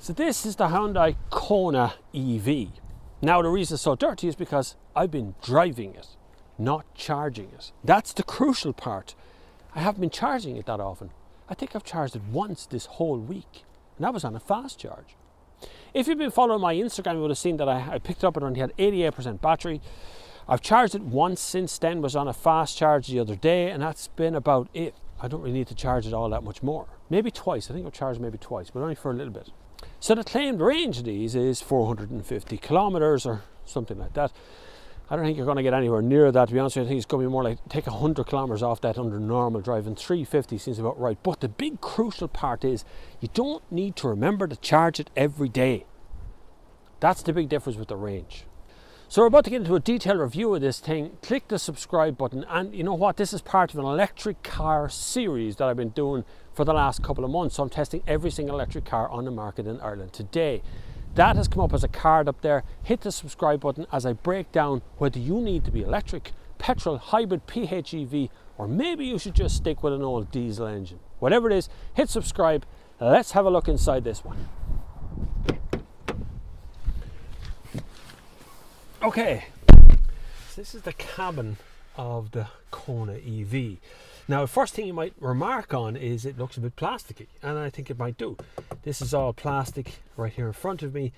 So this is the Hyundai Kona EV. Now the reason it's so dirty is because I've been driving it, not charging it. That's the crucial part. I haven't been charging it that often. I think I've charged it once this whole week, and that was on a fast charge. If you've been following my Instagram, you would have seen that I picked it up and only had 88% battery. I've charged it once since then, was on a fast charge the other day, and that's been about it. I don't really need to charge it all that much more. Maybe twice, I think I've charged maybe twice, but only for a little bit. So the claimed range of these is 450 kilometers or something like that. I don't think you're going to get anywhere near that, to be honest with you. I think it's going to be more like take 100 kilometers off that under normal driving. 350 seems about right. But the big crucial part is you don't need to remember to charge it every day. That's the big difference with the range. So we're about to get into a detailed review of this thing. Click the subscribe button, and you know what, this is part of an electric car series that I've been doing for the last couple of months. So I'm testing every single electric car on the market in Ireland today. That has come up as a card up there. Hit the subscribe button as I break down whether you need to be electric, petrol, hybrid, PHEV, or maybe you should just stick with an old diesel engine. Whatever it is, hit subscribe. Let's have a look inside this one. Okay, so this is the cabin of the Kona EV. Now, the first thing you might remark on is it looks a bit plasticky, and I think it might do. This is all plastic right here in front of me.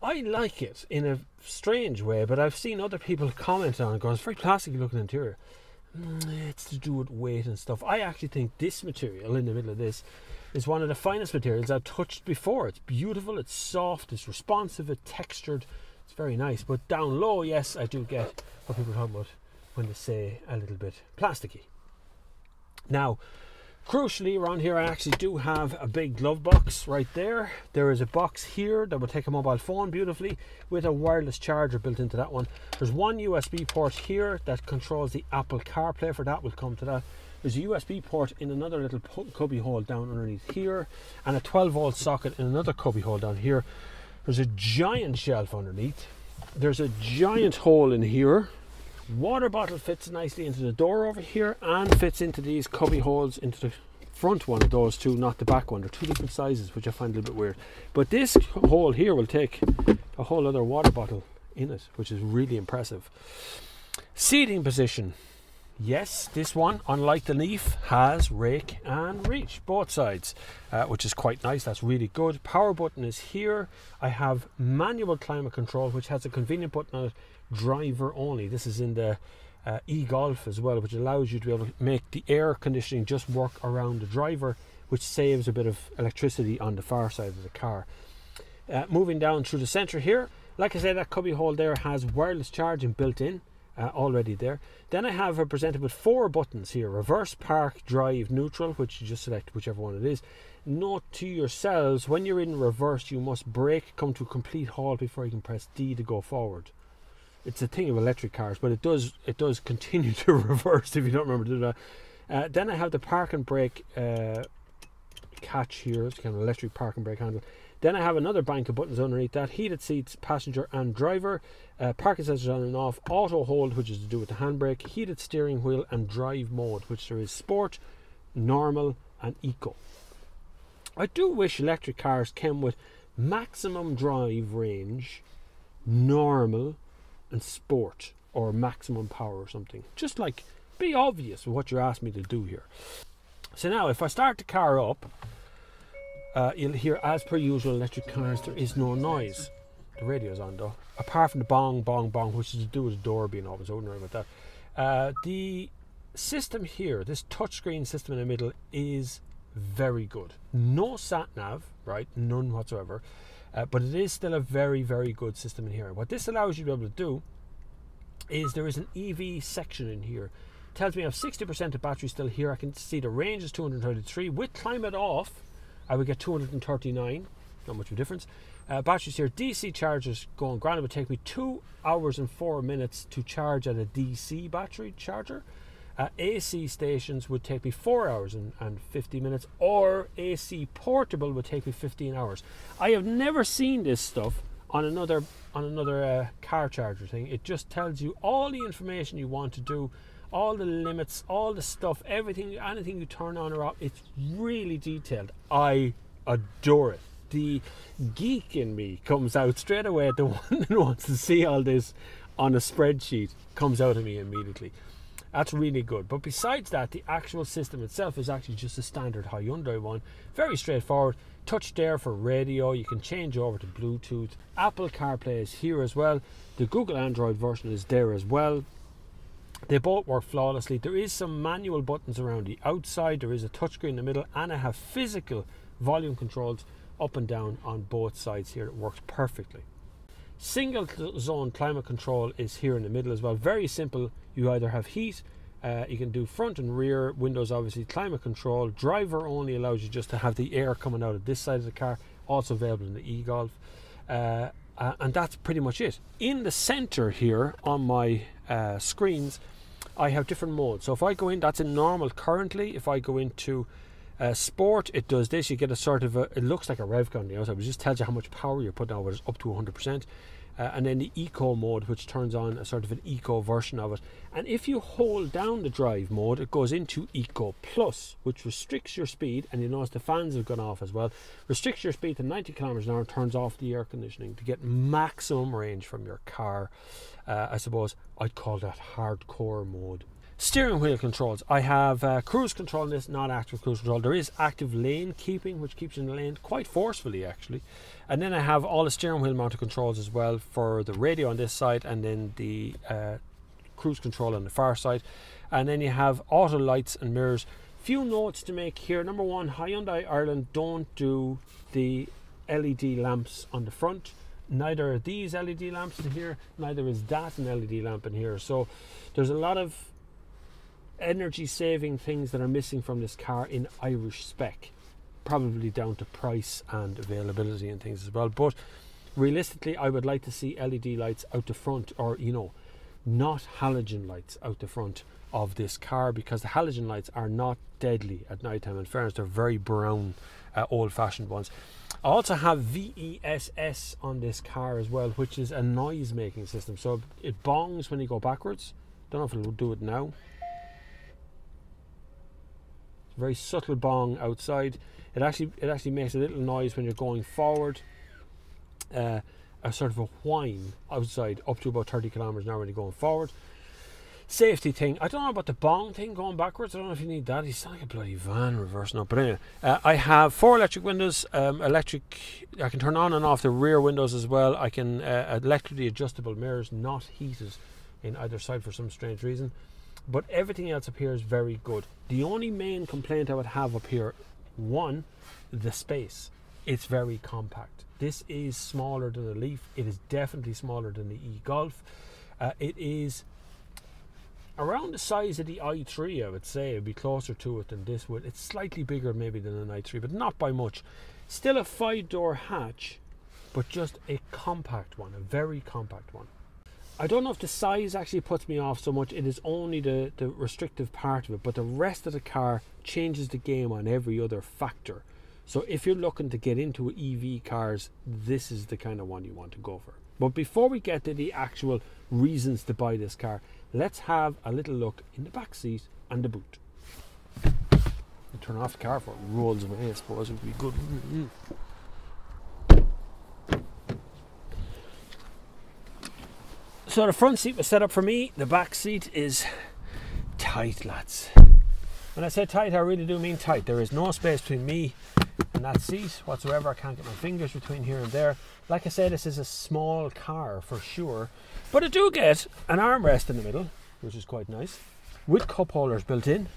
I like it in a strange way, but I've seen other people comment on it going, it's very plasticky looking interior. It's to do with weight and stuff. I actually think this material in the middle of this is one of the finest materials I've touched before. It's beautiful, it's soft, it's responsive, it's textured. It's very nice, but down low, yes, I do get what people talk about when they say a little bit plasticky. Now, crucially around here, I actually do have a big glove box right there. There is a box here that will take a mobile phone beautifully with a wireless charger built into that one. There's one USB port here that controls the Apple CarPlay. For that, we'll come to that. There's a USB port in another little cubby hole down underneath here, and a 12-volt socket in another cubby hole down here. There's a giant shelf underneath. There's a giant hole in here. Water bottle fits nicely into the door over here and fits into these cubby holes into the front one of those two, not the back one. They're two different sizes, which I find a little bit weird. But this hole here will take a whole other water bottle in it, which is really impressive. Seating position. Yes, this one, unlike the Leaf, has rake and reach, both sides, which is quite nice. That's really good. Power button is here. I have manual climate control, which has a convenient button on it, driver only. This is in the e-Golf as well, which allows you to be able to make the air conditioning just work around the driver, which saves a bit of electricity on the far side of the car. Moving down through the center here, like I said, that cubby hole there has wireless charging built in. Already there. Then I have presented with 4 buttons here: reverse, park, drive, neutral, which you just select whichever one it is. Note to yourselves, when you're in reverse, you must brake, come to a complete halt before you can press D to go forward. It's a thing of electric cars, but it does continue to reverse if you don't remember to do that. Then I have the park and brake catch here. It's kind of an electric park and brake handle. Then I have another bank of buttons underneath that: heated seats, passenger and driver, parking sensors on and off, auto hold, which is to do with the handbrake, heated steering wheel, and drive mode, which there is sport, normal and eco. I do wish electric cars came with maximum drive range, normal and sport, or maximum power or something. Just like, be obvious with what you're asking me to do here. So now if I start the car up, you'll hear, as per usual electric cars, there is no noise. The radio's on though, apart from the bong bong bong, which is to do with the door being open, so I wouldn't worry about that. The system here, this touchscreen system in the middle, is very good. No sat nav, right? None whatsoever. But it is still a very, very good system in here. What this allows you to be able to do is there is an EV section in here. It tells me I have 60% of battery still here. I can see the range is 233. With climate off, I would get 239, not much of a difference. Batteries here, DC chargers going grand. It would take me 2 hours and 4 minutes to charge at a DC battery charger. AC stations would take me 4 hours and 50 minutes, or AC portable would take me 15 hours. I have never seen this stuff on another car charger thing. It just tells you all the information you want to do, all the limits, all the stuff, everything, anything you turn on or off. It's really detailed. I adore it. the geek in me comes out straight away. The one that wants to see all this on a spreadsheet comes out of me immediately. That's really good. But besides that, the actual system itself is actually just a standard Hyundai one. Very straightforward. Touch there for radio. You can change over to Bluetooth. Apple CarPlay is here as well. The Google Android version is there as well. They both work flawlessly. There is some manual buttons around the outside. There is a touchscreen in the middle, and I have physical volume controls up and down on both sides here. It works perfectly. Single zone climate control is here in the middle as well. Very simple. You either have heat, you can do front and rear windows, obviously climate control. Driver only allows you just to have the air coming out of this side of the car, also available in the e-Golf. And that's pretty much it. In the center here on my screens, I have different modes. So if I go in, that's in normal currently. If I go into sport, it does this. You get a sort of it looks like a rev gun on the outside, but it just tells you how much power you're putting out, but it's up to 100%. And then the eco mode, which turns on a sort of an eco version of it. And if you hold down the drive mode, it goes into eco plus, which restricts your speed. And you notice the fans have gone off as well. Restricts your speed to 90 kilometers an hour, turns off the air conditioning to get maximum range from your car. I suppose I'd call that hardcore mode. Steering wheel controls. I have cruise control in this, not active cruise control. There is active lane keeping, which keeps you in the lane quite forcefully actually. And then I have all the steering wheel mounted controls as well for the radio on this side, and then the cruise control on the far side. And then you have auto lights and mirrors. Few notes to make here. Number one, Hyundai Ireland don't do the LED lamps on the front. Neither are these LED lamps in here, neither is that an LED lamp in here. So there's a lot of energy saving things that are missing from this car in Irish spec, probably down to price and availability and things as well. But realistically, I would like to see LED lights out the front, or not halogen lights out the front of this car, because the halogen lights are not deadly at night time. In fairness, they're very brown, old-fashioned ones. I also have VESS on this car as well, which is a noise making system. So it bongs when you go backwards. Don't know if it'll do it now. Very subtle bong outside. It actually makes a little noise when you're going forward. A sort of a whine outside, up to about 30 kilometers an hour when you're going forward. Safety thing. I don't know about the bong thing going backwards. I don't know if you need that. You sound like a bloody van reversing up. But anyway, I have 4 electric windows. Electric. I can turn on and off the rear windows as well. I can electrically adjustable mirrors, not heated in either side for some strange reason. But everything else up here is very good. The only main complaint I would have up here, one, the space. It's very compact. This is smaller than the Leaf. It is definitely smaller than the e-Golf. It is around the size of the i3, I would say. It would be closer to it than this would. It's slightly bigger maybe than an i3, but not by much. Still a 5-door hatch, but just a compact one, a very compact one. I don't know if the size actually puts me off so much. It is only the restrictive part of it, but the rest of the car changes the game on every other factor. So if you're looking to get into EV cars, this is the kind of one you want to go for. But before we get to the actual reasons to buy this car, let's have a little look in the back seat and the boot. I'll turn off the car before it rolls away, I suppose. It would be good. So the front seat was set up for me. The back seat is tight, lads. When I say tight, I really do mean tight. There is no space between me and that seat whatsoever. I can't get my fingers between here and there. Like I said, this is a small car for sure, but I do get an armrest in the middle, which is quite nice, with cup holders built in,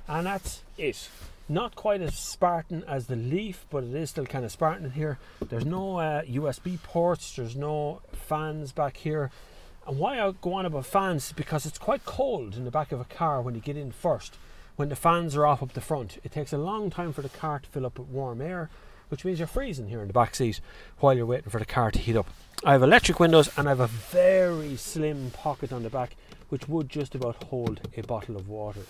and that's it. Not quite as Spartan as the Leaf, but it is still kind of Spartan in here. There's no USB ports, there's no fans back here. And why I go on about fans is because it's quite cold in the back of a car when you get in first. When the fans are off up the front, it takes a long time for the car to fill up with warm air, which means you're freezing here in the back seat while you're waiting for the car to heat up. I have electric windows and I have a very slim pocket on the back, which would just about hold a bottle of water.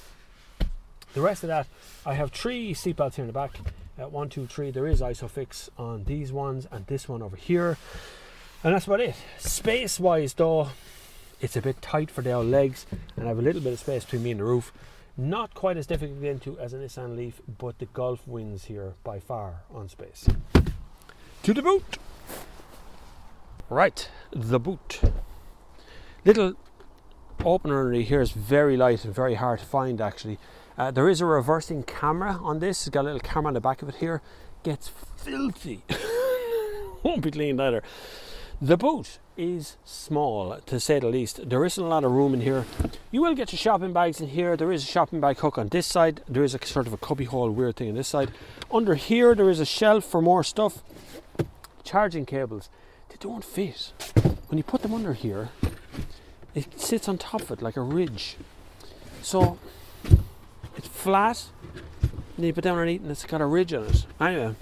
The rest of that, I have 3 seatbelts here in the back. 1, 2, 3. There is ISOFIX on these ones and this one over here. And that's about it. Space wise though, it's a bit tight for the old legs, and I have a little bit of space between me and the roof. Not quite as difficult to get into as a Nissan Leaf, but the Golf wins here by far on space. to the boot. Right, the boot. Little opener underneath here is very light and very hard to find actually. There is a reversing camera on this. It's got a little camera on the back of it here. Gets filthy. Won't be cleaned either. The boot is small, to say the least. There isn't a lot of room in here. You will get your shopping bags in here. There is a shopping bag hook on this side. There is a sort of a cubby hole weird thing on this side. Under here there is a shelf for more stuff. Charging cables, they don't fit. When you put them under here, it sits on top of it like a ridge. So it's flat, and you put down underneath and it's got a ridge on it. Anyway,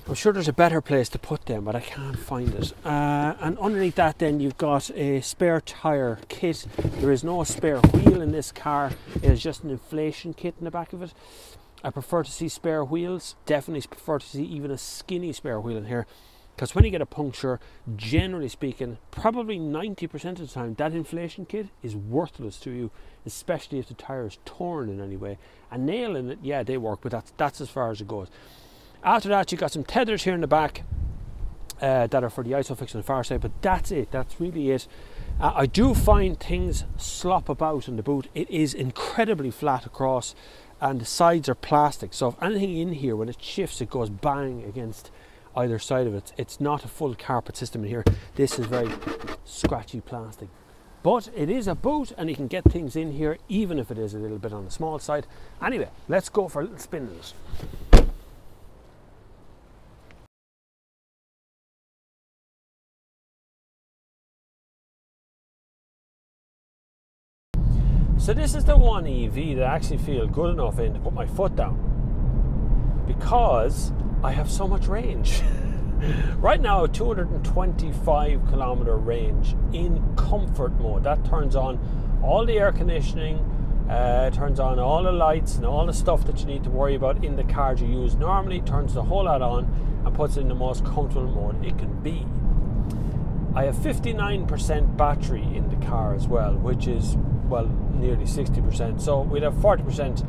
I'm sure there's a better place to put them, but I can't find it. And underneath that then you've got a spare tyre kit. There is no spare wheel in this car. It is just an inflation kit in the back of it. I prefer to see spare wheels. Definitely prefer to see even a skinny spare wheel in here. Because when you get a puncture, generally speaking, probably 90% of the time, that inflation kit is worthless to you, especially if the tyre is torn in any way. A nail in it, yeah, they work, but that's as far as it goes. After that, you've got some tethers here in the back that are for the ISOFIX on the far side, but that's it. That's really it. I do find things slop about in the boot. It is incredibly flat across, and the sides are plastic. So if anything in here, when it shifts, it goes bang against either side of it. It's not a full carpet system in here. This is very scratchy plastic. But it is a boot, and you can get things in here, even if it is a little bit on the small side. Anyway, let's go for a little spin in it. So this is the one EV that I actually feel good enough in to put my foot down, because I have so much range. Right now, a 225 kilometer range in comfort mode. That turns on all the air conditioning, turns on all the lights and all the stuff that you need to worry about in the car you use normally, turns the whole lot on and puts it in the most comfortable mode it can be. I have 59% battery in the car as well, which is, well, nearly 60%. So we'd have 40%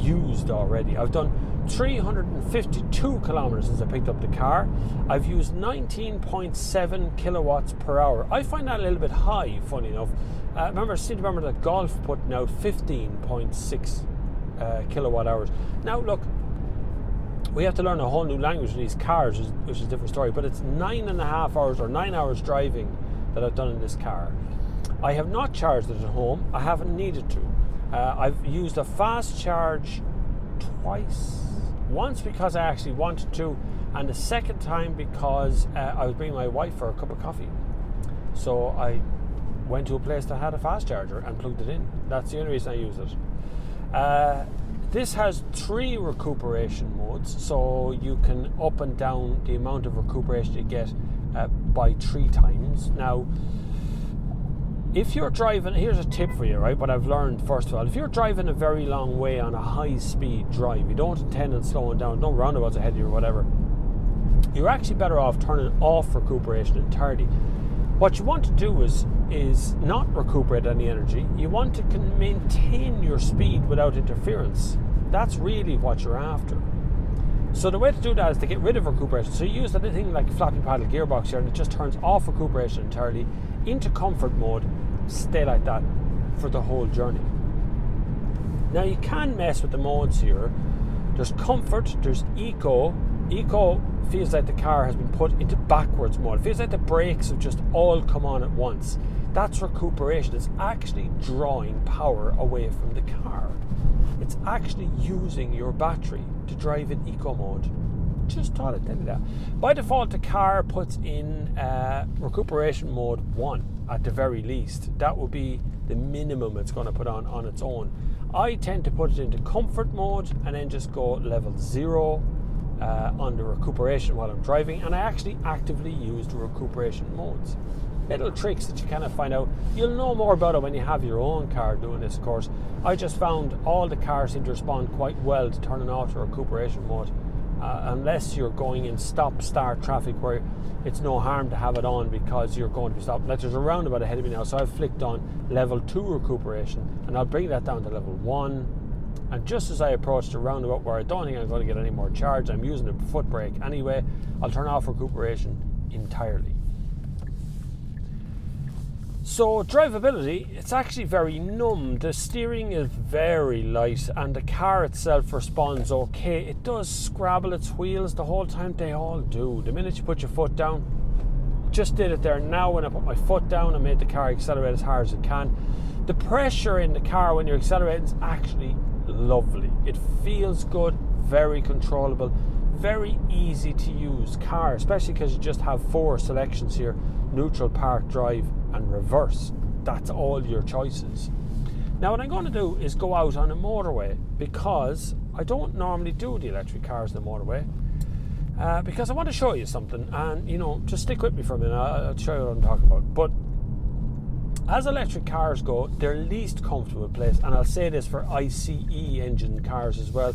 used already. I've done 352 kilometers since I picked up the car. I've used 19.7 kilowatts per hour. I find that a little bit high, funny enough. Remember that Golf putting out 15.6 kilowatt hours. Now look, we have to learn a whole new language in these cars, which is a different story, but it's 9.5 hours or 9 hours driving that I've done in this car. I have not charged it at home. I haven't needed to. I've used a fast charge twice. Once because I actually wanted to, and the second time because I was bringing my wife for a cup of coffee. So I went to a place that had a fast charger and plugged it in. That's the only reason I use it. This has 3 recuperation modes, so you can up and down the amount of recuperation you get by 3 times. Now, if you're driving, here's a tip for you, right? What I've learned, first of all, if you're driving a very long way on a high-speed drive, you don't intend on slowing down, no roundabouts ahead of you or whatever, you're actually better off turning off recuperation entirely. What you want to do is not recuperate any energy. You want to maintain your speed without interference. That's really what you're after. So the way to do that is to get rid of recuperation. So you use that thing like a floppy paddle gearbox here, and it just turns off recuperation entirely into comfort mode. Stay like that for the whole journey. Now you can mess with the modes here. There's comfort, there's eco. Eco feels like the car has been put into backwards mode. It feels like the brakes have just all come on at once. That's recuperation. It's actually drawing power away from the car. It's actually using your battery to drive in eco mode. Just thought I'd tell you that. By default, the car puts in recuperation mode 1 at the very least. That would be the minimum it's going to put on its own. I tend to put it into comfort mode and then just go level 0 on the recuperation while I'm driving, and I actually actively use the recuperation modes. Little tricks that you kind of find out. You'll know more about it when you have your own car doing this, of course. I just found all the cars seem to respond quite well to turning off the recuperation mode, unless you're going in stop-start traffic where it's no harm to have it on because you're going to be stopped. Like there's a roundabout ahead of me now, so I've flicked on level 2 recuperation, and I'll bring that down to level 1. And just as I approach the roundabout where I don't think I'm going to get any more charge, I'm using the foot brake anyway, I'll turn off recuperation entirely. So drivability, it's actually very numb. The steering is very light and the car itself responds okay. It does scrabble its wheels the whole time, they all do. The minute you put your foot down, just did it there now. When I put my foot down, I made the car accelerate as hard as it can. The pressure in the car when you're accelerating is actually lovely. It feels good, very controllable, very easy to use car, especially because you just have 4 selections here: neutral, park, drive and reverse. That's all your choices. Now what I'm going to do is go out on a motorway, because I don't normally do the electric cars on the motorway, because I want to show you something, and you know, just stick with me for a minute. I'll show you what I'm talking about. But as electric cars go, their least comfortable place, and I'll say this for ICE engine cars as well,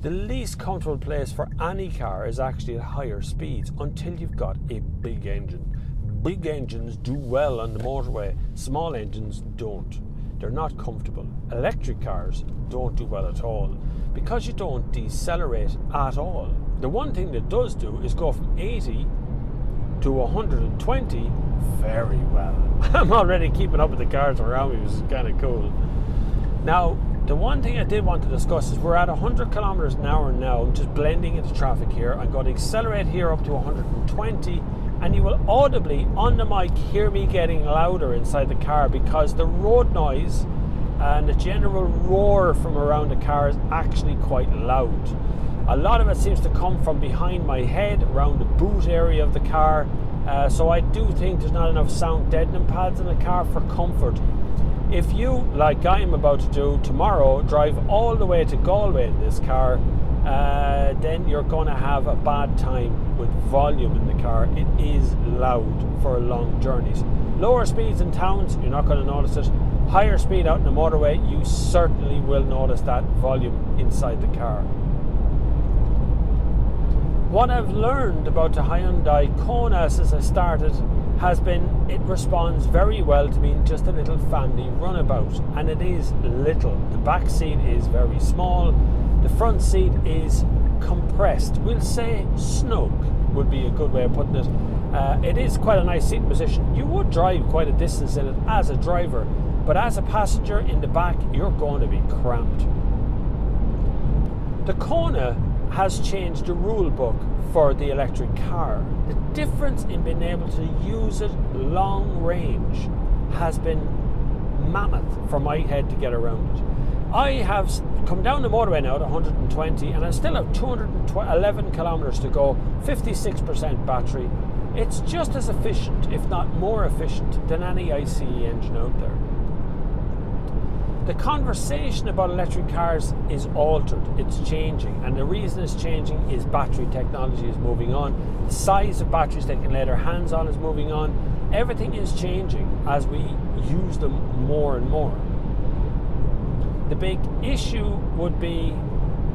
the least comfortable place for any car is actually at higher speeds, until you've got a big engine. Big engines do well on the motorway, small engines don't. They're not comfortable. Electric cars don't do well at all, because you don't decelerate at all. The one thing that does do is go from 80 to 120 very well. I'm already keeping up with the cars around me, which is kind of cool. Now, the one thing I did want to discuss is we're at 100 kilometers an hour now. I'm just blending into traffic here. I'm going to accelerate here up to 120, and you will audibly on the mic hear me getting louder inside the car, because the road noise and the general roar from around the car is actually quite loud. A lot of it seems to come from behind my head, around the boot area of the car, so I do think there's not enough sound deadening pads in the car for comfort. If you, like I am about to do tomorrow, drive all the way to Galway in this car, then you're going to have a bad time with volume in the car. It is loud for long journeys. Lower speeds in towns, you're not going to notice it. Higher speed out in the motorway, you certainly will notice that volume inside the car. What I've learned about the Hyundai Kona since I started has been it responds very well to being just a little family runabout, and it is little. The back seat is very small, the front seat is compressed. We'll say snug would be a good way of putting it. It is quite a nice seating position. You would drive quite a distance in it as a driver, but as a passenger in the back, you're going to be cramped. The Kona has changed the rule book for the electric car. The difference in being able to use it long range has been mammoth for my head to get around it. I have come down the motorway now at 120, and I still have 211 kilometers to go, 56% battery. It's just as efficient, if not more efficient, than any ICE engine out there. The conversation about electric cars is altered, it's changing, and the reason it's changing is battery technology is moving on. The size of batteries they can lay their hands on is moving on. Everything is changing as we use them more and more. The big issue would be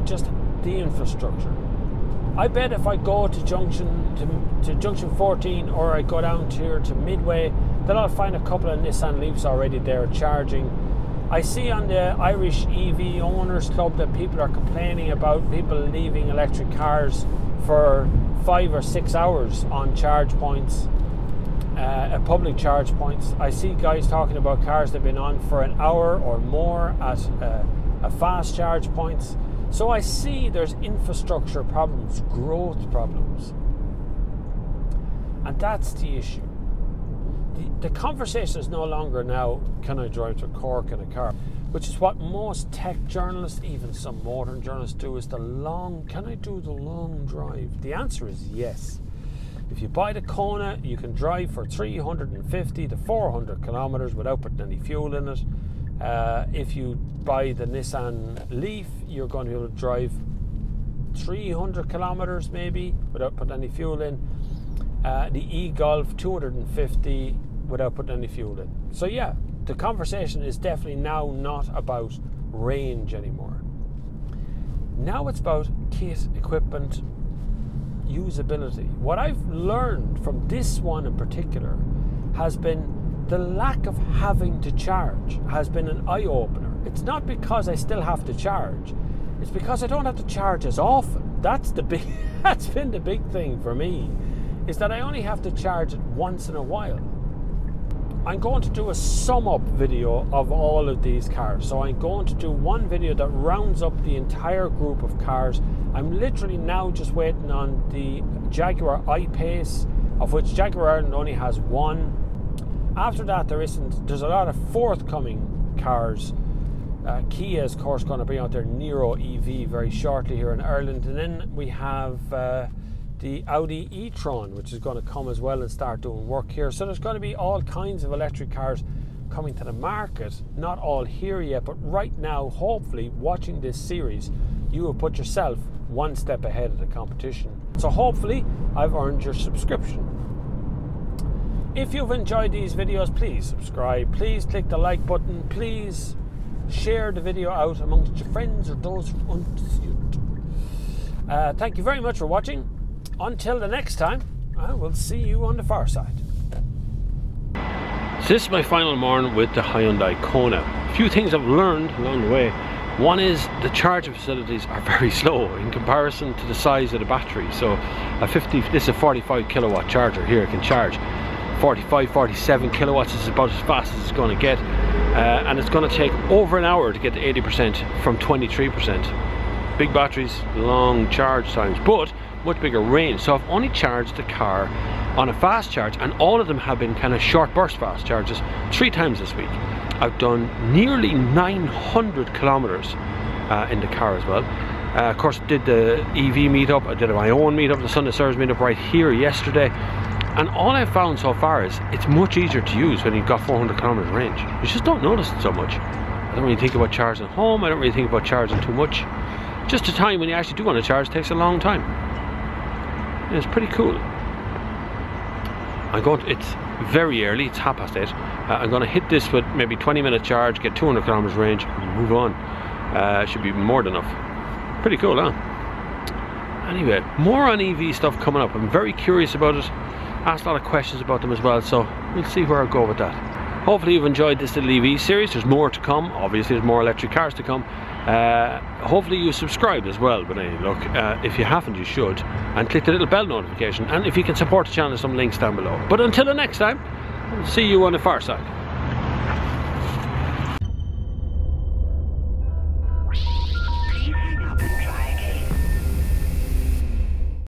just the infrastructure. I bet if I go to junction 14, or I go down here to Midway, then I'll find a couple of Nissan Leafs already there charging. I see on the Irish EV Owners Club that people are complaining about people leaving electric cars for 5 or 6 hours on charge points, public charge points. I see guys talking about cars that have been on for an hour or more at fast charge points. So I see there's infrastructure problems, growth problems, and that's the issue. The conversation is no longer now, can I drive to Cork in a car? Which is what most tech journalists, even some modern journalists do, is can I do the long drive? The answer is yes. If you buy the Kona, you can drive for 350 to 400 kilometers without putting any fuel in it. If you buy the Nissan Leaf, you're going to be able to drive 300 kilometers maybe without putting any fuel in. The e-Golf 250 without putting any fuel in. So yeah, the conversation is definitely now not about range anymore. Now it's about kit, equipment, usability. What I've learned from this one in particular has been the lack of having to charge has been an eye-opener. it's not because I still have to charge. It's because I don't have to charge as often. That's been the big thing for me, is that I only have to charge it once in a while. I'm going to do a sum up video of all of these cars. So I'm going to do one video that rounds up the entire group of cars. I'm literally now just waiting on the Jaguar I-Pace, of which Jaguar Ireland only has one. After that, there's a lot of forthcoming cars. Kia is of course going to bring out their Nero EV very shortly here in Ireland, and then we have the Audi e-tron, which is going to come as well and start doing work here. So there's going to be all kinds of electric cars coming to the market, not all here yet, but right now, hopefully, watching this series, you have put yourself one step ahead of the competition. So hopefully I've earned your subscription. If you've enjoyed these videos, please subscribe, please click the like button, please share the video out amongst your friends or those who understood. Thank you very much for watching. Until the next time, I will see you on the far side. So this is my final morning with the Hyundai Kona. A few things I've learned along the way. One is the charging facilities are very slow in comparison to the size of the battery. So this is a 45 kilowatt charger here. It can charge 45, 47 kilowatts. This is about as fast as it's going to get. And it's going to take over an hour to get to 80% from 23%. Big batteries, long charge times, but much bigger range. So I've only charged the car on a fast charge, and all of them have been kind of short burst fast charges 3 times this week. I've done nearly 900 kilometers in the car as well. Of course, did the EV meetup, I did my own meetup, the Sunday Service meetup right here yesterday. And all I've found so far is it's much easier to use when you've got 400 kilometers range. You just don't notice it so much. I don't really think about charging at home. I don't really think about charging too much. Just the time when you actually do want to charge takes a long time. And it's pretty cool. It's very early, it's 8:30. I'm going to hit this with maybe 20-minute charge, get 200 kilometers range, and move on. Should be more than enough. Pretty cool, huh? Anyway, more on EV stuff coming up. I'm very curious about it. Asked a lot of questions about them as well, so we'll see where I go with that. Hopefully you've enjoyed this little EV series. There's more to come. Obviously there's more electric cars to come. Hopefully you subscribed as well, but hey, look, if you haven't, you should, and click the little bell notification, and if you can support the channel, there's some links down below. But until the next time, I'll see you on the far side.